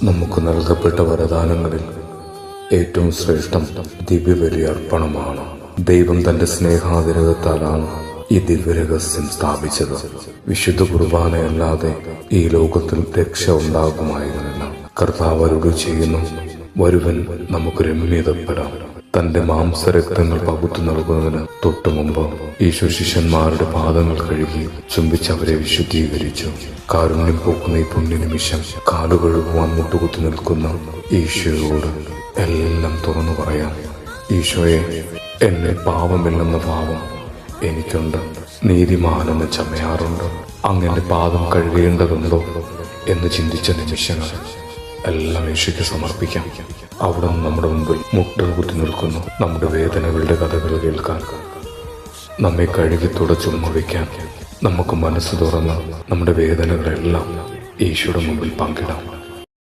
നമുക്ക് നൽകപ്പെട്ട വരദാനങ്ങളിൽ ഏറ്റവും ശ്രേഷ്ഠം ദിവ്യബലി അർപ്പണമാണ്. ദൈവം തന്റെ സ്നേഹാതിരകത്താലാണ് ഈ ദിവ്യരഹസ്യം സ്ഥാപിച്ചത്. വിശുദ്ധ കുർബാനയല്ലാതെ ഈ ലോകത്തിൽ രക്ഷ ഉണ്ടാകുമായിരുന്നില്ല. കർത്താവ് അരുളി ചെയ്യുന്നു, വരുവൻ നമുക്ക് രമ്യതപ്പെടാം. തന്റെ മാംസരക്തങ്ങൾ പകുത്തു നൽകുന്നതിന് തൊട്ടു മുമ്പ് ഈശോ ശിഷ്യന്മാരുടെ പാദങ്ങൾ കഴുകി ചുംബിച്ചവരെ വിശുദ്ധീകരിച്ചു. കാരുണ്യം പോക്കുന്ന ഈ പുണ്യനിമിഷം കാലു കഴുകുവാൻ മുട്ടുകുത്തി നിൽക്കുന്ന ഈശോയോട് എല്ലാം തുറന്നു പറയാം. ഈശോയെ, എന്നെ പാവമില്ലെന്ന ഭാവം എനിക്കുണ്ട്, നീതിമാനെന്ന് ചമയാറുണ്ട്. അങ്ങന്റെ പാദം കഴുകേണ്ടതുണ്ടോ എന്ന് ചിന്തിച്ച നിമിഷങ്ങൾ എല്ലാം യേശുക്ക് സമർപ്പിക്കാം. അവിടെ നമ്മുടെ മുമ്പിൽ മുട്ടുകുത്തി നിൽക്കുന്നു നമ്മുടെ വേദനകളുടെ കഥകൾ കേൾക്കാൻ, നമ്മെ കഴുകി തുടച്ചുമ്മ വയ്ക്കാൻ. നമുക്ക് മനസ്സ് തുറന്ന് നമ്മുടെ വേദനകളെല്ലാം ഈശോയുടെ മുമ്പിൽ പങ്കിടാം.